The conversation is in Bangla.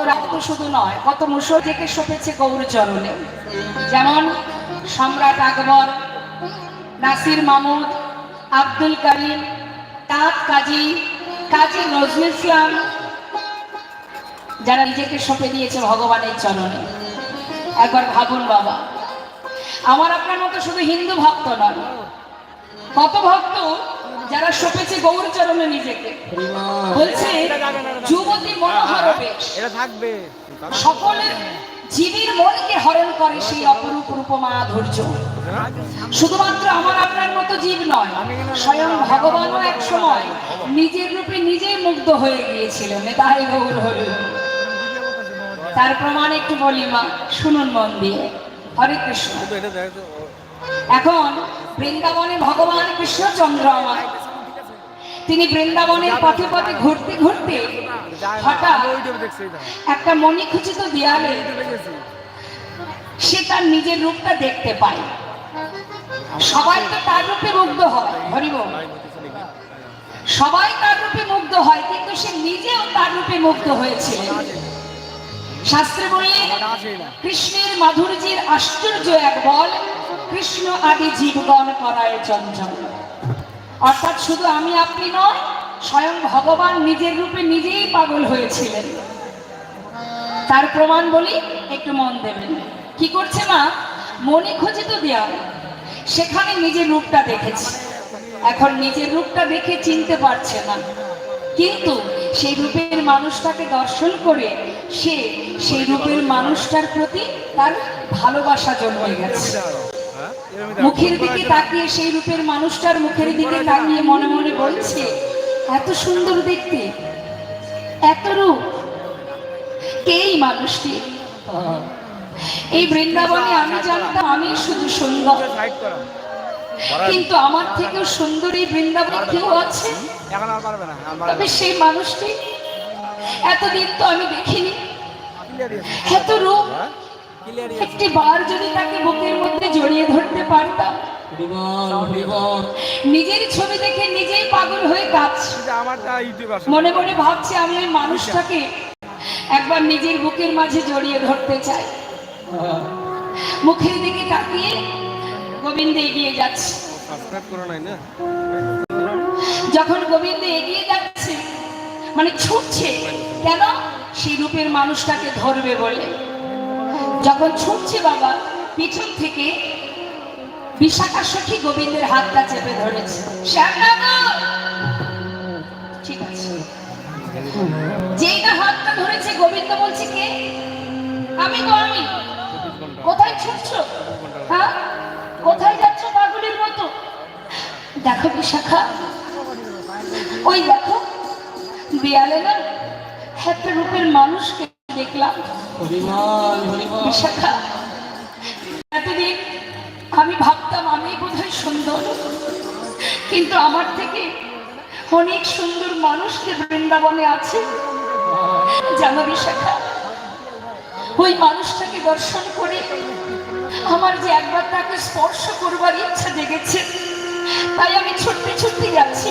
রক্ত শুধু নয়, কত মুসল থেকে সপেছে গৌর চরণে। যেমন সম্রাট আকবর, নাসির মাহমুদ, আব্দুল করিম, তাঁত কাজী, কাজী নজরুল ইসলাম, যারা নিজেকে সঁপে দিয়েছে ভগবানের চরণে। একবার ভাবুন বাবা, আমার আপনার মতো শুধু হিন্দু ভক্ত নয়, কত ভক্ত যারা সঁপেছে গৌর চরণে নিজেকে। বলছে যুবতী মনোহর বেশ, সকলের জীবের মনকে হরণ করে সেই অপরূপ রূপমা ধৈর্য। শুধুমাত্র আমার আপনার মতো জীব নয়, স্বয়ং ভগবানও এক সময় নিজের রূপে নিজেই মুগ্ধ হয়ে গিয়েছিলেন। তাই গৌর হরি। তার প্রমাণ একটু বলি মা, শুনুন মন দিয়ে। হরে কৃষ্ণ। এখন বৃন্দাবনে ভগবান কৃষ্ণচন্দ্র আমার, তিনি বৃন্দাবনের পথে পথে ঘুরতে ঘুরতে হঠাৎ একটা মণিখচিত দেয়ালে সে তার নিজের রূপটা দেখতে পায়। সবাই তো তার রূপে মুগ্ধ হয়, হরিবল, সবাই তার রূপে মুগ্ধ হয়, কিন্তু সে নিজেও তার রূপে মুগ্ধ হয়েছিল। শাস্ত্রে বলে কৃষ্ণের মাধুর্যের আশ্চর্য এক বল, কৃষ্ণ আদি জীবগণ করায় চঞ্চল। অর্থাৎ শুধু আমি আপনি নয়, স্বয়ং ভগবান নিজের রূপে নিজেই পাগল হয়েছিলেন। তার প্রমাণ বলি, একটু মন দেবেন। কি করছে মা? মণিখচিত দেয়াল, সেখানে নিজের রূপটা দেখেছে। এখন নিজের রূপটা দেখে চিনতে পারছে না, কিন্তু সেই রূপের মানুষটাকে দর্শন করে সে সেই রূপের মানুষটার প্রতি তার ভালোবাসা জন্মে গেছে। মুখের দিকে তাকিয়ে সেই রূপের মানুষটার মুখের দিকে তাকিয়ে মনে মনে বলছে, এত সুন্দর দেখতে, এত রূপ, কে এই মানুষটি? এই বৃন্দাবনে আমি জানতাম আমি শুধু সুন্দর, কিন্তু আমার থেকেও সুন্দর এই বৃন্দাবনে কেউ আছে? তবে সেই মানুষটি এতদিন তো আমি দেখিনি। এত রূপ, একটি বার যদি তাকে বুকের মধ্যে জড়িয়ে ধরতে পারতাম। নিজের ছবি দেখে নিজেই পাগল হয়ে কাঁদছি। মনে মনে ভাবছি আমি ওই মানুষটাকে একবার নিজের বুকের মাঝে জড়িয়ে ধরতে চাই। মুখের দিকে তাকিয়ে গোবিন্দ এগিয়ে যাচ্ছে। যখন গোবিন্দ এগিয়ে যাচ্ছে, মানে ছুটছে, কেন? সেই রূপের মানুষটাকে ধরবে বলে। যখন ছুটছে বাবা, পিছন থেকে বিশাখা সখী গোবিন্দের হাতটা চেপে ধরেছে। ঠিক আছে, যেই না হাতটা ধরেছে, গোবিন্দ বলছে, কে? আমি গো, আমি। কোথায় ছুটছো? হ্যাঁ, কোথায় যাচ্ছ পাগলের মতো? দেখো বিশাখা, ওই দেখো দেয়ালে না একটা রূপের মানুষকে দেখলাম। বিশাখা, এতদিন আমি ভাবতাম আমি বোধহয় সুন্দর, কিন্তু আমার থেকে অনেক সুন্দর মানুষকে বৃন্দাবনে আছে। জানো বিশাখা, ওই মানুষটাকে দর্শন করে আমার যে একবার তাকে স্পর্শ করবার ইচ্ছা জেগেছে, তাই আমি ছুটতে ছুটতে যাচ্ছি।